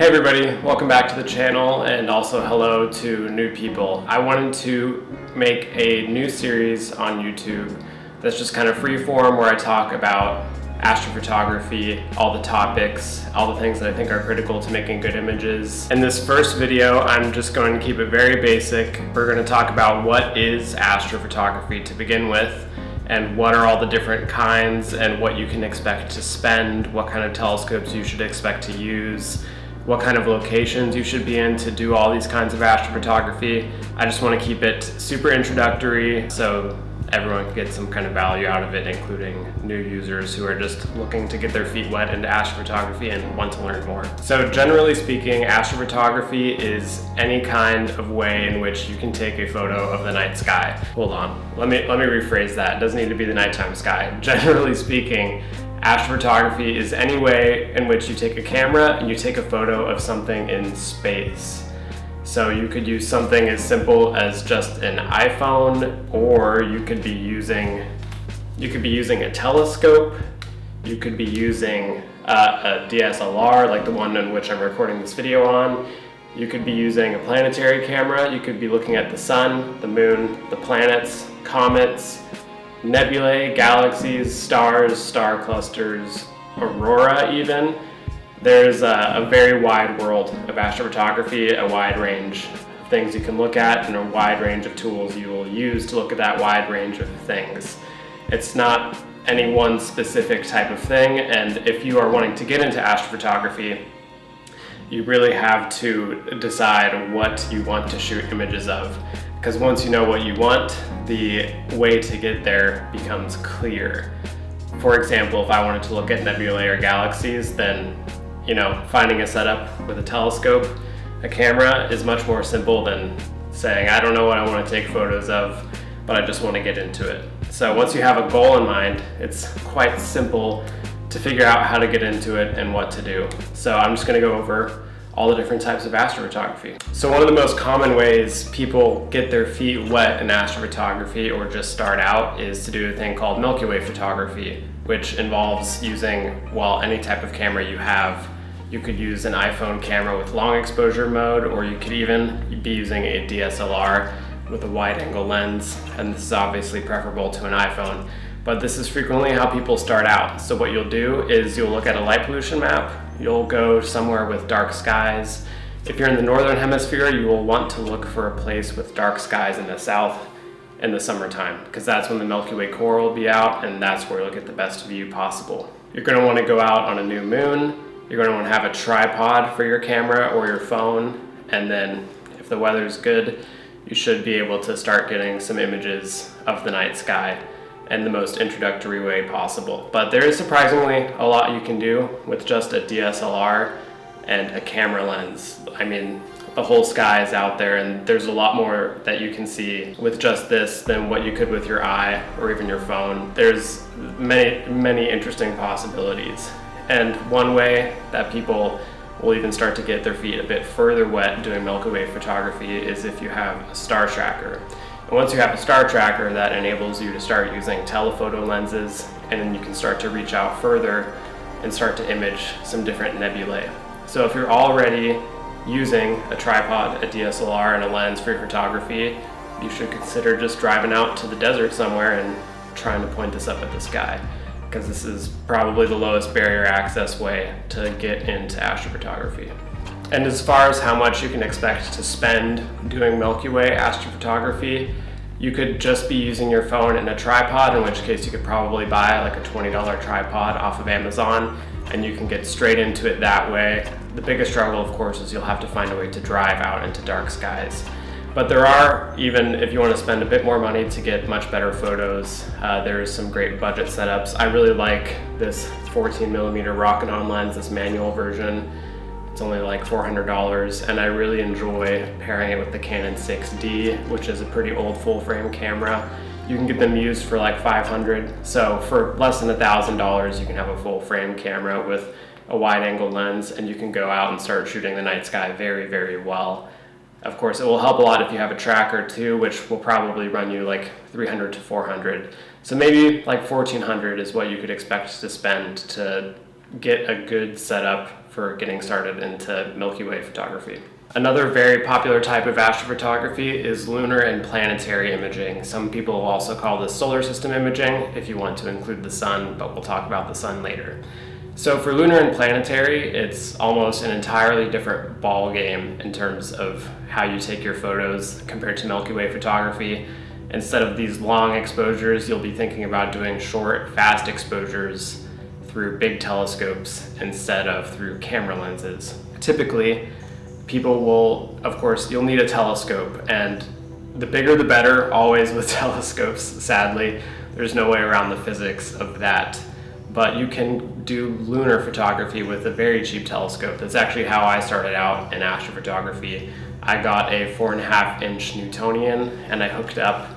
Hey everybody, welcome back to the channel, and also hello to new people. I wanted to make a new series on YouTube that's just kind of free form, where I talk about astrophotography, all the topics, all the things that I think are critical to making good images. In this first video, I'm just going to keep it very basic. We're going to talk about what is astrophotography to begin with, and what are all the different kinds, and what you can expect to spend, what kind of telescopes you should expect to use, what kind of locations you should be in to do all these kinds of astrophotography. I just want to keep it super introductory so everyone can get some kind of value out of it, including new users who are just looking to get their feet wet into astrophotography and want to learn more. So generally speaking, astrophotography is any kind of way in which you can take a photo of the night sky. Hold on, let me rephrase that. It doesn't need to be the nighttime sky. Generally speaking, astrophotography is any way in which you take a camera and you take a photo of something in space. So you could use something as simple as just an iPhone, or you could be using a telescope, you could be using a DSLR like the one in which I'm recording this video on, you could be using a planetary camera, you could be looking at the sun, the moon, the planets, comets, nebulae, galaxies, stars, star clusters, aurora even. There's a very wide world of astrophotography, a wide range of things you can look at, and a wide range of tools you will use to look at that wide range of things. It's not any one specific type of thing, and if you are wanting to get into astrophotography, you really have to decide what you want to shoot images of. Because once you know what you want, the way to get there becomes clear. For example, if I wanted to look at nebulae or galaxies, then finding a setup with a telescope, a camera, is much more simple than saying, I don't know what I want to take photos of, but I just want to get into it. So once you have a goal in mind, it's quite simple to figure out how to get into it and what to do. So I'm just going to go over all the different types of astrophotography. So one of the most common ways people get their feet wet in astrophotography, or just start out, is to do a thing called Milky Way photography, which involves using, well, any type of camera you have. You could use an iPhone camera with long exposure mode, or you could even be using a DSLR with a wide angle lens, and this is obviously preferable to an iPhone. But this is frequently how people start out. So what you'll do is you'll look at a light pollution map, you'll go somewhere with dark skies. If you're in the northern hemisphere, you will want to look for a place with dark skies in the south in the summertime, because that's when the Milky Way core will be out, and that's where you'll get the best view possible. You're going to want to go out on a new moon. You're going to want to have a tripod for your camera or your phone, and then if the weather's good, you should be able to start getting some images of the night sky in the most introductory way possible. But there is surprisingly a lot you can do with just a DSLR and a camera lens. I mean, the whole sky is out there, and there's a lot more that you can see with just this than what you could with your eye or even your phone. There's many interesting possibilities. And one way that people will even start to get their feet a bit further wet doing Milky Way photography is if you have a star tracker. And once you have a star tracker, that enables you to start using telephoto lenses, and then you can start to reach out further and start to image some different nebulae. So if you're already using a tripod, a DSLR, and a lens for your photography, you should consider just driving out to the desert somewhere and trying to point this up at the sky, because this is probably the lowest barrier access way to get into astrophotography. And as far as how much you can expect to spend doing Milky Way astrophotography, you could just be using your phone and a tripod, in which case you could probably buy like a $20 tripod off of Amazon, and you can get straight into it that way. The biggest struggle, of course, is you'll have to find a way to drive out into dark skies. But there are, even if you want to spend a bit more money to get much better photos, there's some great budget setups. I really like this 14mm Rocket-On lens, this manual version. It's only like $400, and I really enjoy pairing it with the Canon 6D, which is a pretty old full-frame camera. You can get them used for like $500, so for less than $1,000 you can have a full-frame camera with a wide-angle lens, and you can go out and start shooting the night sky very, very well. Of course, it will help a lot if you have a tracker too, which will probably run you like $300 to $400. So maybe like $1,400 is what you could expect to spend to get a good setup for getting started into Milky Way photography. Another very popular type of astrophotography is lunar and planetary imaging. Some people also call this solar system imaging if you want to include the sun, but we'll talk about the sun later. So for lunar and planetary, it's almost an entirely different ball game in terms of how you take your photos compared to Milky Way photography. Instead of these long exposures, you'll be thinking about doing short, fast exposures through big telescopes instead of through camera lenses. Typically, people will, of course, you'll need a telescope, and the bigger the better, always with telescopes, sadly. There's no way around the physics of that. But you can do lunar photography with a very cheap telescope. That's actually how I started out in astrophotography. I got a 4.5-inch Newtonian, and I hooked up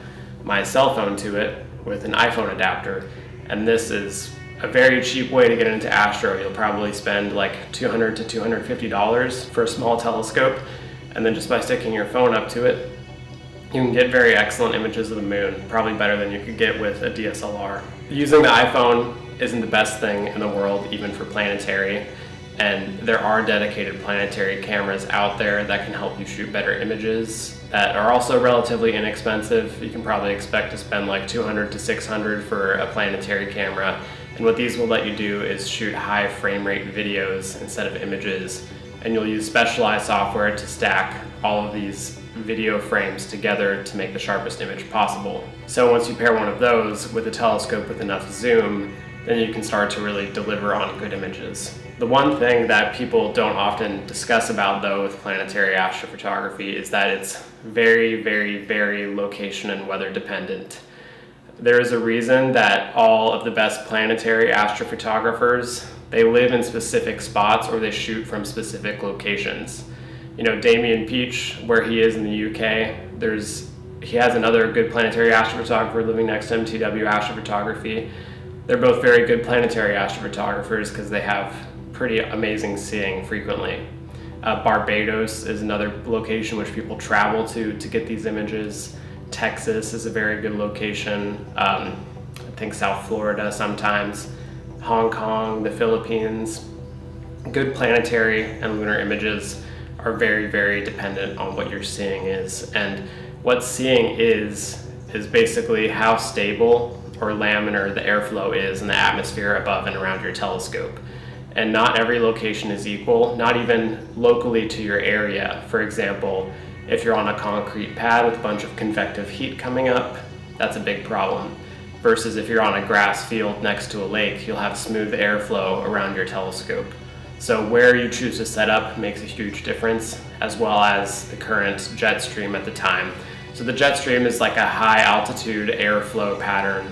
my cell phone to it with an iPhone adapter. And this is a very cheap way to get into astro. You'll probably spend like $200 to $250 for a small telescope, and then just by sticking your phone up to it, you can get very excellent images of the moon, probably better than you could get with a DSLR. Using the iPhone isn't the best thing in the world, even for planetary, and there are dedicated planetary cameras out there that can help you shoot better images that are also relatively inexpensive. You can probably expect to spend like $200 to $600 for a planetary camera. And what these will let you do is shoot high frame rate videos instead of images. And you'll use specialized software to stack all of these video frames together to make the sharpest image possible. So once you pair one of those with a telescope with enough zoom, then you can start to really deliver on good images. The one thing that people don't often discuss about, though, with planetary astrophotography is that it's very, very, very location and weather dependent. There is a reason that all of the best planetary astrophotographers, they live in specific spots or they shoot from specific locations. You know, Damien Peach, where he is in the UK, he has another good planetary astrophotographer living next to him, TW Astrophotography. They're both very good planetary astrophotographers because they have pretty amazing seeing frequently. Barbados is another location which people travel to get these images. Texas is a very good location. I think South Florida sometimes. Hong Kong, the Philippines. Good planetary and lunar images are very, very dependent on what your seeing is. And what seeing is basically how stable or laminar the airflow is in the atmosphere above and around your telescope. And not every location is equal, not even locally to your area. For example, if you're on a concrete pad with a bunch of convective heat coming up, that's a big problem. Versus if you're on a grass field next to a lake, you'll have smooth airflow around your telescope. So where you choose to set up makes a huge difference, as well as the current jet stream at the time. So the jet stream is like a high altitude airflow pattern,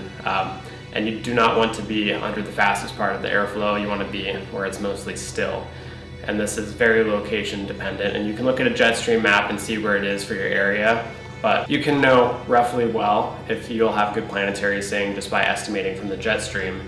and you do not want to be under the fastest part of the airflow. You want to be where it's mostly still. And this is very location dependent, and you can look at a jet stream map and see where it is for your area, but you can know roughly well if you'll have good planetary seeing just by estimating from the jet stream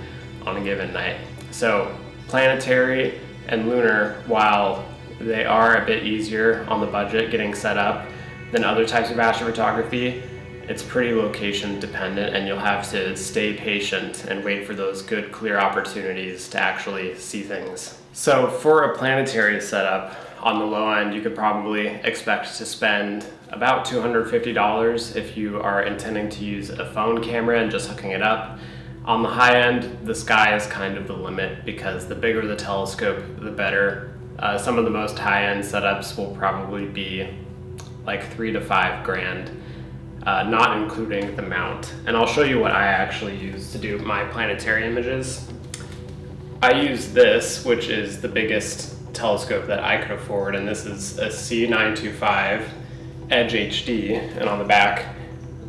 on a given night. So planetary and lunar, while they are a bit easier on the budget getting set up than other types of astrophotography, it's pretty location dependent, and you'll have to stay patient and wait for those good, clear opportunities to actually see things. So for a planetary setup, on the low end, you could probably expect to spend about $250 if you are intending to use a phone camera and just hooking it up. On the high end, the sky is kind of the limit because the bigger the telescope, the better. Some of the most high-end setups will probably be like $3,000 to $5,000. Not including the mount. And I'll show you what I actually use to do my planetary images. I use this, which is the biggest telescope that I could afford, and this is a C925 Edge HD, and on the back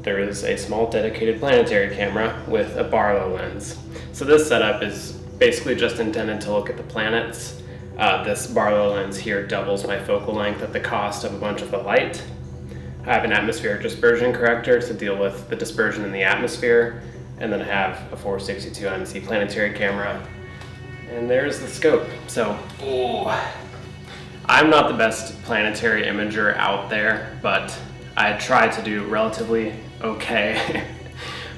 there is a small dedicated planetary camera with a Barlow lens. So this setup is basically just intended to look at the planets. This Barlow lens here doubles my focal length at the cost of a bunch of the light. I have an atmospheric dispersion corrector to deal with the dispersion in the atmosphere, and then I have a 462 MC planetary camera. And there's the scope. So, I'm not the best planetary imager out there, but I try to do relatively okay.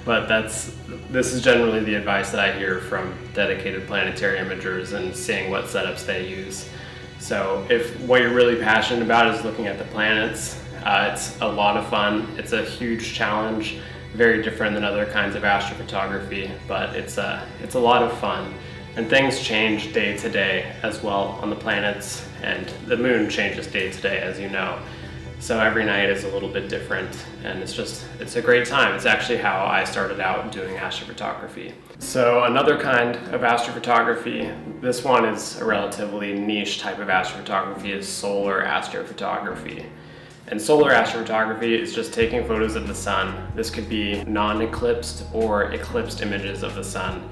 But this is generally the advice that I hear from dedicated planetary imagers and seeing what setups they use. So if what you're really passionate about is looking at the planets, it's a lot of fun. It's a huge challenge, very different than other kinds of astrophotography, but it's a lot of fun. And things change day to day as well on the planets, and the moon changes day to day, as you know. So every night is a little bit different, and it's a great time. It's actually how I started out doing astrophotography. So another kind of astrophotography, this one is a relatively niche type of astrophotography, is solar astrophotography. And solar astrophotography is just taking photos of the sun. This could be non-eclipsed or eclipsed images of the sun.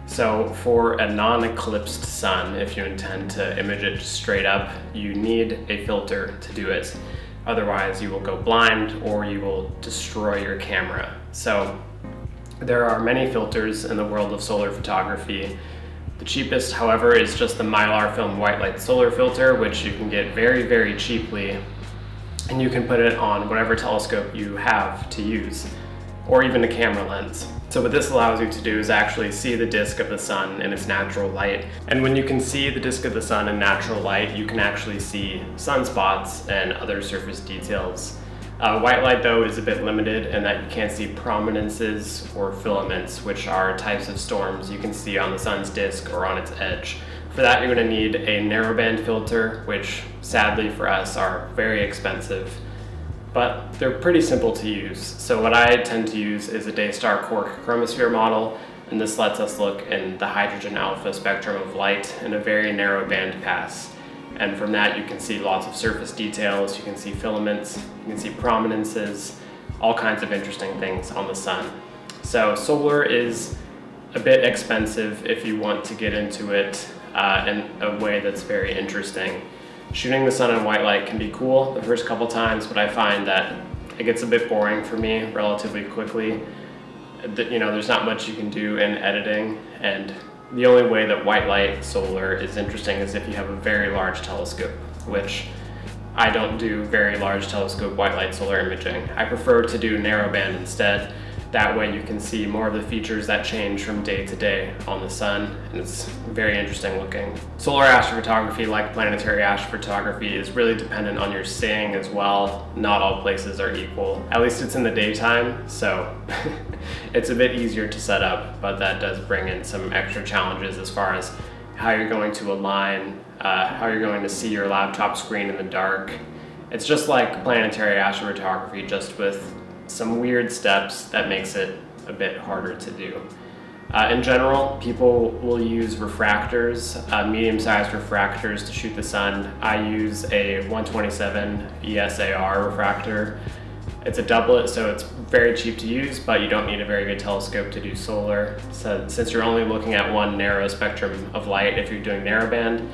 So for a non-eclipsed sun, if you intend to image it straight up, you need a filter to do it. Otherwise you will go blind or you will destroy your camera. So there are many filters in the world of solar photography. The cheapest, however, is just the Mylar Film White Light Solar Filter, which you can get very, very cheaply. And you can put it on whatever telescope you have to use, or even a camera lens. So what this allows you to do is actually see the disk of the sun in its natural light. And when you can see the disk of the sun in natural light, you can actually see sunspots and other surface details. White light, though, is a bit limited in that you can't see prominences or filaments, which are types of storms you can see on the sun's disk or on its edge. For that, you're going to need a narrowband filter, which sadly for us are very expensive, but they're pretty simple to use. So what I tend to use is a Daystar Quark chromosphere model, and this lets us look in the hydrogen alpha spectrum of light in a very narrow band pass. And from that you can see lots of surface details, you can see filaments, you can see prominences, all kinds of interesting things on the sun. So solar is a bit expensive if you want to get into it in a way that's very interesting. Shooting the sun in white light can be cool the first couple times, but I find that it gets a bit boring for me relatively quickly. You know, there's not much you can do in editing, and the only way that white light solar is interesting is if you have a very large telescope, which I don't do very large telescope white light solar imaging. I prefer to do narrowband instead. That way you can see more of the features that change from day to day on the sun, and it's very interesting looking. Solar astrophotography, like planetary astrophotography, is really dependent on your seeing as well. Not all places are equal. At least it's in the daytime, so it's a bit easier to set up, but that does bring in some extra challenges as far as how you're going to align, how you're going to see your laptop screen in the dark. It's just like planetary astrophotography, just with some weird steps that makes it a bit harder to do. In general, people will use refractors, medium-sized refractors to shoot the sun. I use a 127 ESAR refractor. It's a doublet, so it's very cheap to use, but you don't need a very good telescope to do solar. So since you're only looking at one narrow spectrum of light, if you're doing narrowband,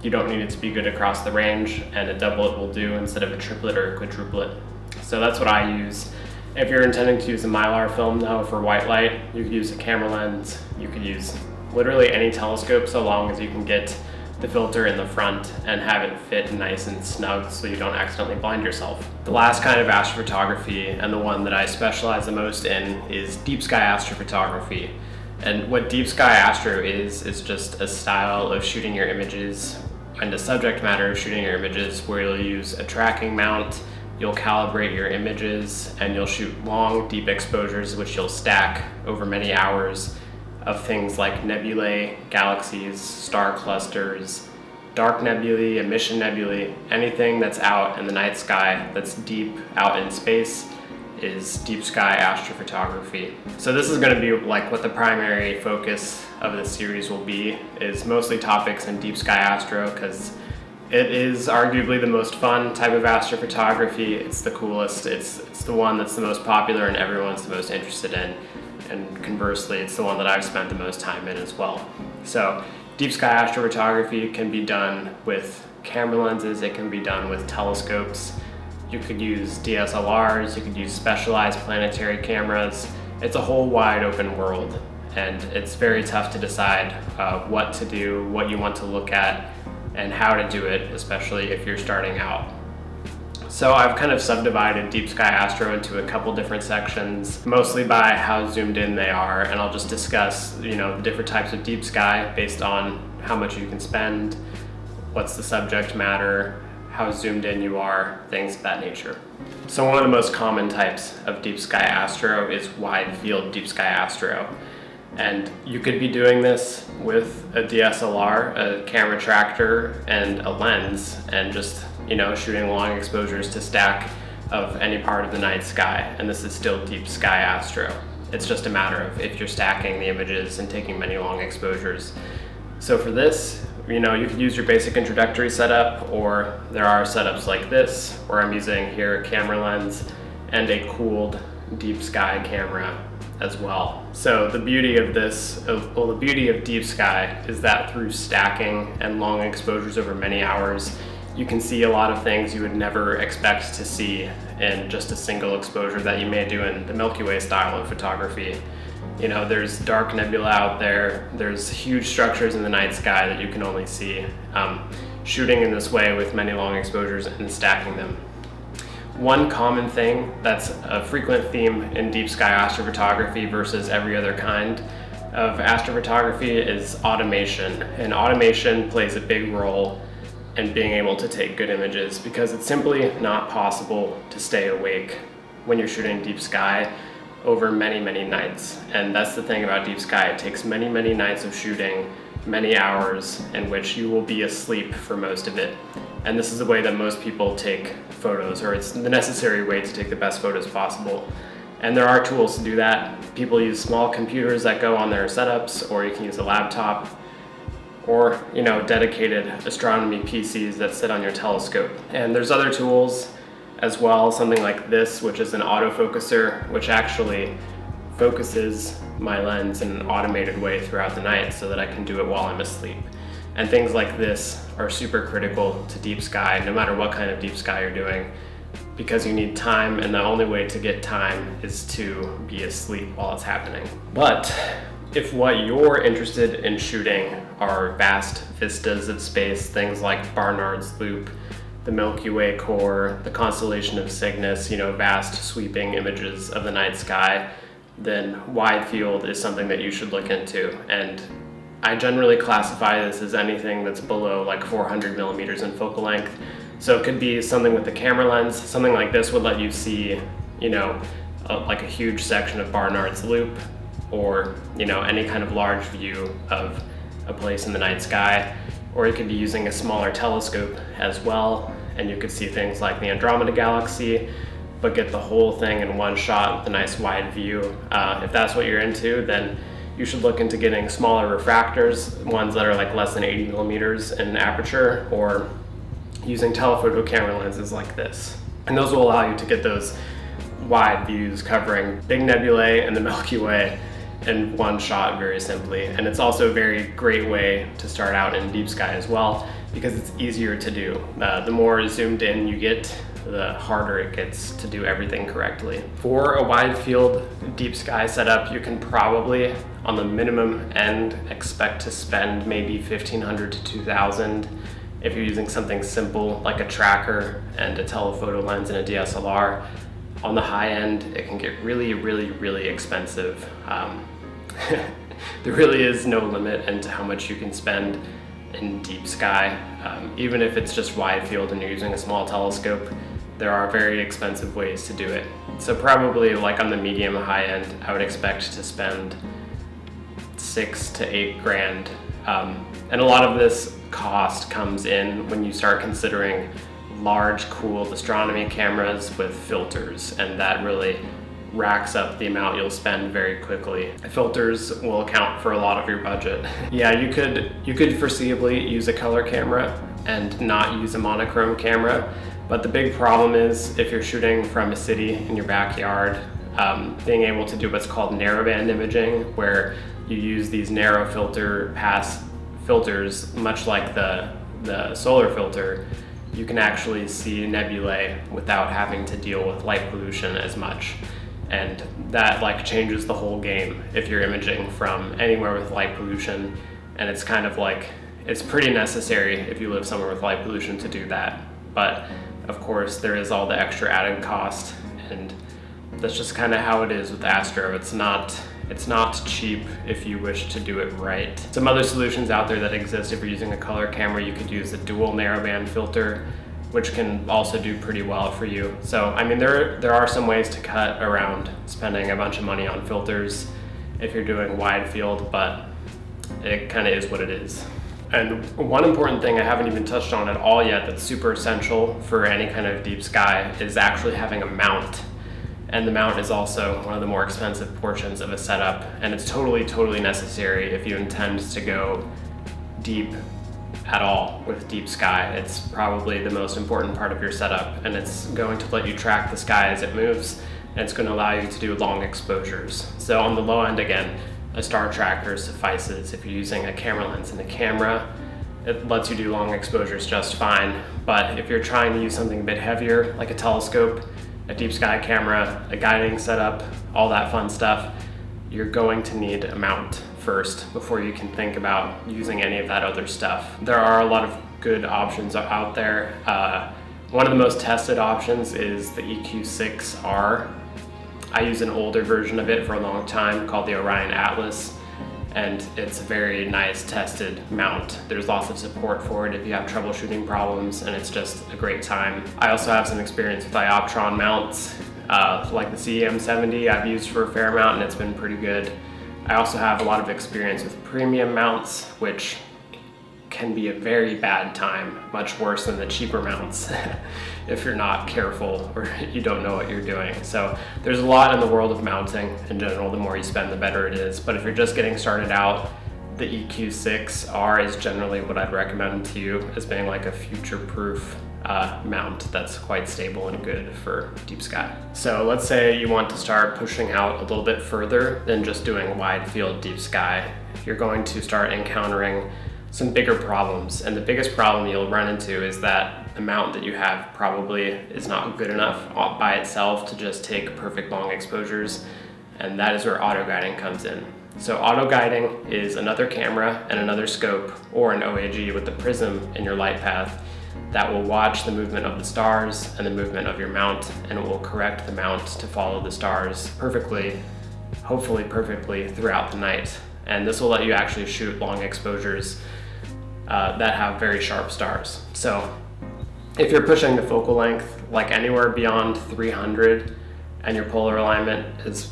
you don't need it to be good across the range, and a doublet will do instead of a triplet or a quadruplet. So that's what I use. If you're intending to use a Mylar film though for white light, you could use a camera lens. You could use literally any telescope so long as you can get the filter in the front and have it fit nice and snug so you don't accidentally blind yourself. The last kind of astrophotography, and the one that I specialize the most in, is deep sky astrophotography. And what deep sky astro is just a style of shooting your images and a subject matter of shooting your images where you'll use a tracking mount. You'll calibrate your images and you'll shoot long, deep exposures which you'll stack over many hours of things like nebulae, galaxies, star clusters, dark nebulae, emission nebulae, anything that's out in the night sky that's deep out in space is deep sky astrophotography. So this is going to be like what the primary focus of this series will be, is mostly topics in deep sky astro, because it is arguably the most fun type of astrophotography. It's the coolest, it's the one that's the most popular and everyone's the most interested in. And conversely, it's the one that I've spent the most time in as well. So deep sky astrophotography can be done with camera lenses, it can be done with telescopes. You could use DSLRs, you could use specialized planetary cameras. It's a whole wide open world, and it's very tough to decide what to do, what you want to look at, and how to do it, especially if you're starting out. So I've kind of subdivided deep sky astro into a couple different sections, mostly by how zoomed in they are, and I'll just discuss, the different types of deep sky based on how much you can spend, what's the subject matter, how zoomed in you are, things of that nature. So one of the most common types of deep sky astro is wide field deep sky astro. And you could be doing this with a DSLR, a camera tractor, and a lens, and just, shooting long exposures to stack of any part of the night sky. And this is still deep sky astro. It's just a matter of if you're stacking the images and taking many long exposures. So for this, you could use your basic introductory setup, or there are setups like this, where I'm using here a camera lens and a cooled deep sky camera as well. So the beauty of the beauty of deep sky is that through stacking and long exposures over many hours, you can see a lot of things you would never expect to see in just a single exposure that you may do in the Milky Way style of photography. There's dark nebula out there, there's huge structures in the night sky that you can only see. Shooting in this way with many long exposures and stacking them. One common thing that's a frequent theme in deep sky astrophotography versus every other kind of astrophotography is automation. And automation plays a big role in being able to take good images, because it's simply not possible to stay awake when you're shooting deep sky over many, many nights. And that's the thing about deep sky. It takes many, many nights of shooting, many hours in which you will be asleep for most of it. And this is the way that most people take photos, or it's the necessary way to take the best photos possible. And there are tools to do that. People use small computers that go on their setups, or you can use a laptop, or dedicated astronomy PCs that sit on your telescope. And there's other tools as well, something like this, which is an autofocuser, which actually focuses my lens in an automated way throughout the night so that I can do it while I'm asleep. And things like this are super critical to deep sky, no matter what kind of deep sky you're doing, because you need time, and the only way to get time is to be asleep while it's happening. But if what you're interested in shooting are vast vistas of space, things like Barnard's Loop, the Milky Way core, the constellation of Cygnus, vast sweeping images of the night sky, then wide field is something that you should look into. And I generally classify this as anything that's below like 400 millimeters in focal length. So it could be something with the camera lens. Something like this would let you see, like a huge section of Barnard's Loop, or any kind of large view of a place in the night sky. Or you could be using a smaller telescope as well, and you could see things like the Andromeda Galaxy, but get the whole thing in one shot with a nice wide view. If that's what you're into, then you should look into getting smaller refractors, ones that are like less than 80 millimeters in aperture, or using telephoto camera lenses like this. And those will allow you to get those wide views covering big nebulae and the Milky Way in one shot very simply. And it's also a very great way to start out in deep sky as well, because it's easier to do. The more zoomed in you get, the harder it gets to do everything correctly. For a wide field deep sky setup, you can probably, on the minimum end, expect to spend maybe $1,500 to $2,000 if you're using something simple like a tracker and a telephoto lens and a DSLR. On the high end, it can get really, really, really expensive. There really is no limit into how much you can spend in deep sky. Even if it's just wide field and you're using a small telescope, there are very expensive ways to do it. So probably like on the medium high end, I would expect to spend $6,000 to $8,000. And a lot of this cost comes in when you start considering large, cooled astronomy cameras with filters, and that really racks up the amount you'll spend very quickly. Filters will account for a lot of your budget. Yeah, you could foreseeably use a color camera and not use a monochrome camera, but the big problem is if you're shooting from a city in your backyard, being able to do what's called narrowband imaging, where you use these narrow filters, much like the solar filter, you can actually see nebulae without having to deal with light pollution as much. And that changes the whole game if you're imaging from anywhere with light pollution. And it's kind of it's pretty necessary if you live somewhere with light pollution to do that. But of course there is all the extra added cost, and that's just kind of how it is with astro. It's not It's not cheap if you wish to do it right. Some other solutions out there that exist, if you're using a color camera, you could use a dual narrowband filter, which can also do pretty well for you. So, I mean, there are some ways to cut around spending a bunch of money on filters if you're doing wide field, but it kind of is what it is. And one important thing I haven't even touched on at all yet that's super essential for any kind of deep sky is actually having a mount. And the mount is also one of the more expensive portions of a setup, and it's totally necessary if you intend to go deep at all with deep sky. It's probably the most important part of your setup, and it's going to let you track the sky as it moves, and it's going to allow you to do long exposures. So on the low end, again, a star tracker suffices. If you're using a camera lens and a camera, it lets you do long exposures just fine. But if you're trying to use something a bit heavier, like a telescope, a deep sky camera, a guiding setup, all that fun stuff, you're going to need a mount first before you can think about using any of that other stuff. There are a lot of good options out there. One of the most tested options is the EQ6R. I use an older version of it for a long time called the Orion Atlas, and it's a very nice tested mount. There's lots of support for it if you have troubleshooting problems, and it's just a great time. I also have some experience with dioptron mounts, like the CEM70 I've used for a fair amount, and it's been pretty good. I also have a lot of experience with premium mounts, which can be a very bad time, much worse than the cheaper mounts if you're not careful or you don't know what you're doing. So there's a lot in the world of mounting in general. The more you spend, the better it is. But if you're just getting started out, the EQ6R is generally what I'd recommend to you as being like a future-proof mount that's quite stable and good for deep sky. So let's say you want to start pushing out a little bit further than just doing wide field deep sky. You're going to start encountering some bigger problems, and the biggest problem you'll run into is that the mount that you have probably is not good enough by itself to just take perfect long exposures, and that is where auto guiding comes in. So auto guiding is another camera and another scope, or an OAG with the prism in your light path, that will watch the movement of the stars and the movement of your mount, and it will correct the mount to follow the stars perfectly, hopefully perfectly, throughout the night. And this will let you actually shoot long exposures that have very sharp stars. So if you're pushing the focal length like anywhere beyond 300 and your polar alignment is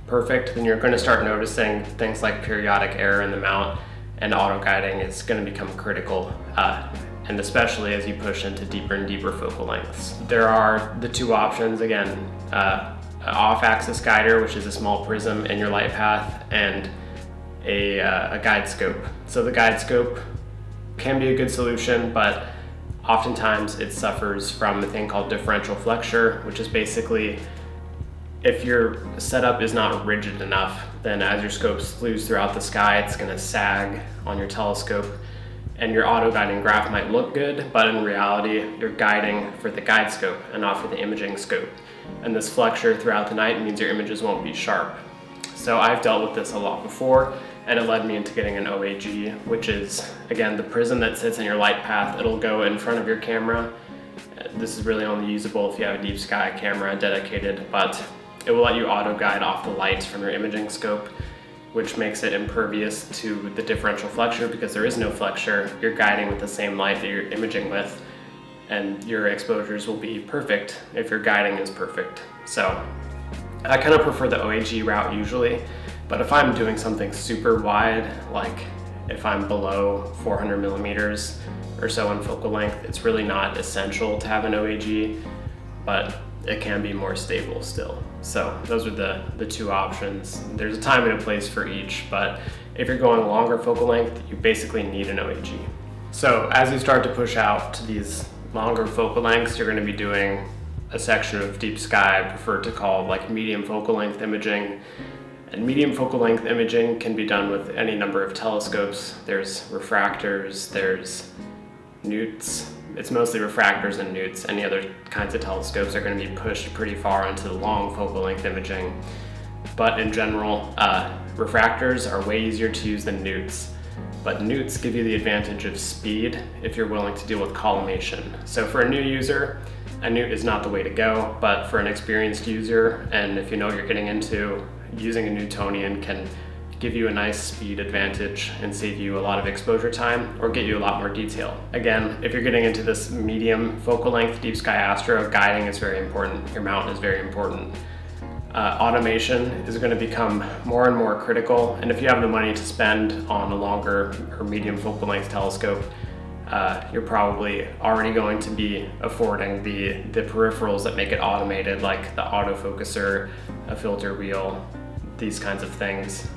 perfect, then you're going to start noticing things like periodic error in the mount, and auto guiding is going to become critical, and especially as you push into deeper and deeper focal lengths. There are the two options, again, an off-axis guider, which is a small prism in your light path, and a guide scope. So the guide scope can be a good solution, but oftentimes it suffers from a thing called differential flexure, which is basically if your setup is not rigid enough, then as your scope slews throughout the sky, it's going to sag on your telescope, and your auto guiding graph might look good, but in reality you're guiding for the guide scope and not for the imaging scope, and this flexure throughout the night means your images won't be sharp. So I've dealt with this a lot before, and it led me into getting an OAG, which is, again, the prism that sits in your light path. It'll go in front of your camera. This is really only usable if you have a deep sky camera dedicated, but it will let you auto guide off the light from your imaging scope, which makes it impervious to the differential flexure because there is no flexure. You're guiding with the same light that you're imaging with, and your exposures will be perfect if your guiding is perfect. So I kind of prefer the OAG route usually, but if I'm doing something super wide, like if I'm below 400 millimeters or so in focal length, it's really not essential to have an OAG, but it can be more stable still. So those are the two options. There's a time and a place for each, but if you're going longer focal length, you basically need an OAG. So as you start to push out to these longer focal lengths, you're going to be doing a section of deep sky I prefer to call like medium focal length imaging. And medium focal length imaging can be done with any number of telescopes. There's refractors, there's newts. It's mostly refractors and newts. Any other kinds of telescopes are going to be pushed pretty far into the long focal length imaging. But in general, refractors are way easier to use than newts. But newts give you the advantage of speed if you're willing to deal with collimation. So for a new user, a newt is not the way to go, but for an experienced user, and if you know what you're getting into using a Newtonian can give you a nice speed advantage and save you a lot of exposure time or get you a lot more detail. Again, if you're getting into this medium focal length deep sky astro, guiding is very important. Your mount is very important. Automation is going to become more and more critical, and if you have the money to spend on a longer or medium focal length telescope, you're probably already going to be affording the peripherals that make it automated, like the autofocuser, a filter wheel, these kinds of things,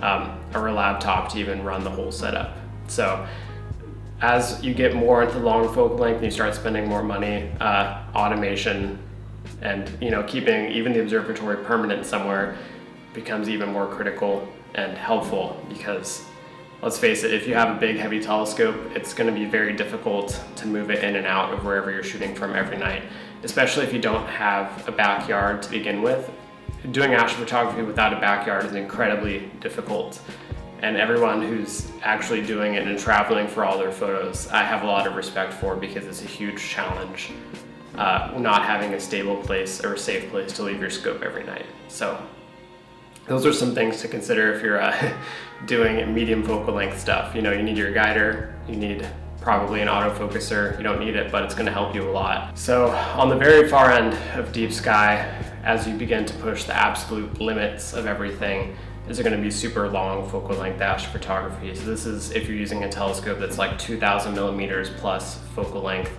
or a laptop to even run the whole setup. So as you get more into long focal length and you start spending more money, automation and keeping even the observatory permanent somewhere becomes even more critical and helpful, because let's face it, if you have a big heavy telescope, it's going to be very difficult to move it in and out of wherever you're shooting from every night, especially if you don't have a backyard to begin with. Doing astrophotography without a backyard is incredibly difficult, and everyone who's actually doing it and traveling for all their photos, I have a lot of respect for, because it's a huge challenge not having a stable place or a safe place to leave your scope every night. So those are some things to consider if you're doing medium focal length stuff. You need your guider, you need probably an autofocuser. You don't need it, but it's going to help you a lot. So on the very far end of deep sky, as you begin to push the absolute limits of everything, is going to be super long focal length astrophotography. So this is if you're using a telescope that's like 2,000 millimeters plus focal length.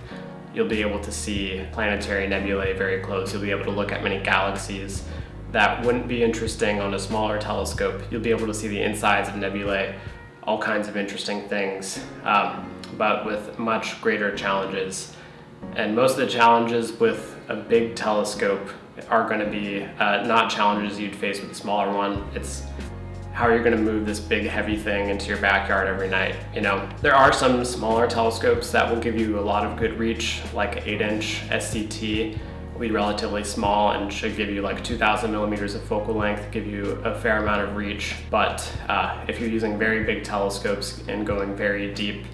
You'll be able to see planetary nebulae very close. You'll be able to look at many galaxies that wouldn't be interesting on a smaller telescope. You'll be able to see the insides of nebulae, all kinds of interesting things, but with much greater challenges. And most of the challenges with a big telescope are going to be not challenges you'd face with a smaller one. It's how you're going to move this big heavy thing into your backyard every night. There are some smaller telescopes that will give you a lot of good reach, like 8-inch SCT will be relatively small and should give you like 2,000 millimeters of focal length, give you a fair amount of reach. But if you're using very big telescopes and going very deep,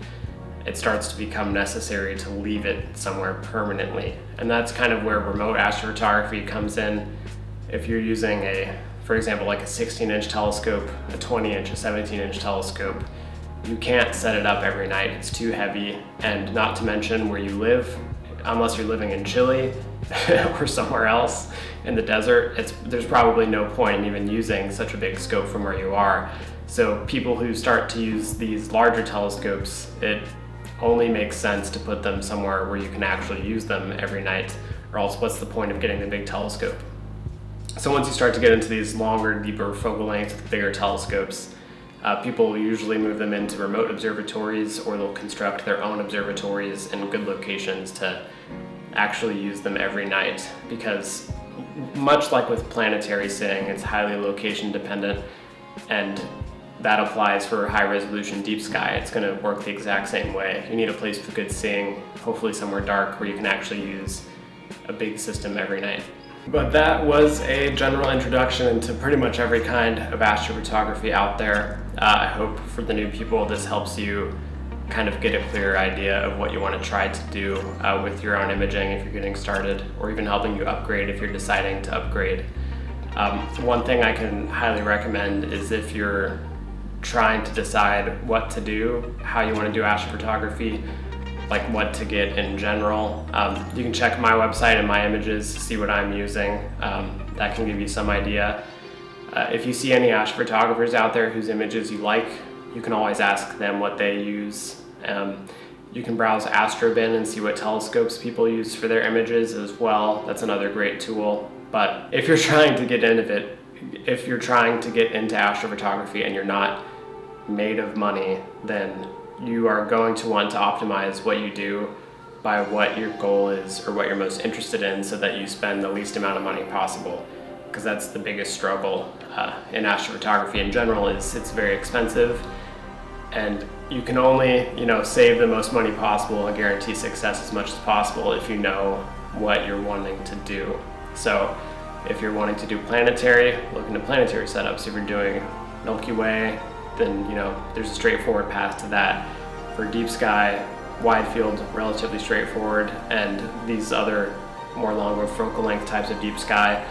it starts to become necessary to leave it somewhere permanently. And that's kind of where remote astrophotography comes in. If you're using for example, like a 16-inch telescope, a 20-inch, a 17-inch telescope, you can't set it up every night. It's too heavy, and not to mention where you live, unless you're living in Chile or somewhere else in the desert, there's probably no point in even using such a big scope from where you are. So people who start to use these larger telescopes, it only makes sense to put them somewhere where you can actually use them every night, or else what's the point of getting the big telescope? So once you start to get into these longer, deeper focal lengths with bigger telescopes, people usually move them into remote observatories, or they'll construct their own observatories in good locations to actually use them every night, because much like with planetary seeing, it's highly location dependent, and that applies for high resolution deep sky. It's going to work the exact same way. You need a place with good seeing, hopefully somewhere dark where you can actually use a big system every night. But that was a general introduction into pretty much every kind of astrophotography out there. I hope for the new people this helps you kind of get a clearer idea of what you want to try to do with your own imaging if you're getting started, or even helping you upgrade if you're deciding to upgrade. One thing I can highly recommend is if you're trying to decide what to do, how you want to do astrophotography, like what to get in general. You can check my website and my images to see what I'm using. That can give you some idea. If you see any astrophotographers out there whose images you like, you can always ask them what they use. You can browse Astrobin and see what telescopes people use for their images as well. That's another great tool. But if you're trying to get into it, if you're trying to get into astrophotography and you're not made of money, then you are going to want to optimize what you do by what your goal is or what you're most interested in, so that you spend the least amount of money possible, because that's the biggest struggle in astrophotography in general. Is it's very expensive, and you can only save the most money possible and guarantee success as much as possible if you know what you're wanting to do. So if you're wanting to do planetary, look into planetary setups. If you're doing Milky Way, then there's a straightforward path to that. For deep sky, wide field, relatively straightforward, and these other more longer focal length types of deep sky,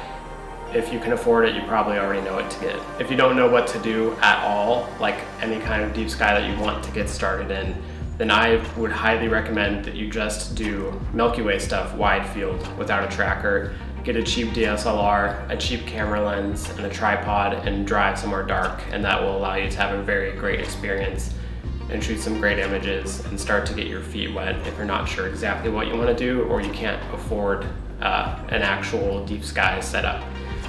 If you can afford it, you probably already know what to get. If you don't know what to do at all, like any kind of deep sky that you want to get started in, then I would highly recommend that you just do Milky Way stuff wide field without a tracker. Get a cheap DSLR, a cheap camera lens, and a tripod, and drive somewhere dark, and that will allow you to have a very great experience and shoot some great images and start to get your feet wet if you're not sure exactly what you want to do or you can't afford an actual deep sky setup.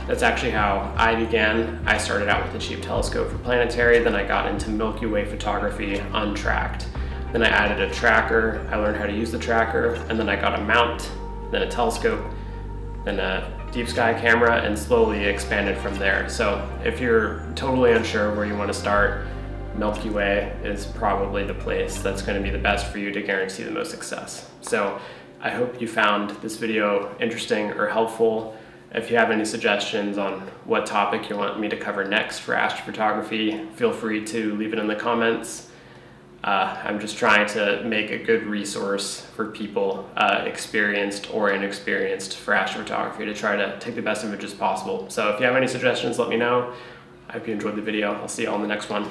That's actually how I began. I started out with a cheap telescope for Planetary, then I got into Milky Way photography untracked. Then I added a tracker, I learned how to use the tracker, and then I got a mount, then a telescope, then a deep sky camera, and slowly expanded from there. So if you're totally unsure where you want to start, Milky Way is probably the place that's going to be the best for you to guarantee the most success. So I hope you found this video interesting or helpful. If you have any suggestions on what topic you want me to cover next for astrophotography, feel free to leave it in the comments. I'm just trying to make a good resource for people experienced or inexperienced for astrophotography to try to take the best images possible. So if you have any suggestions, let me know. I hope you enjoyed the video. I'll see you all in the next one.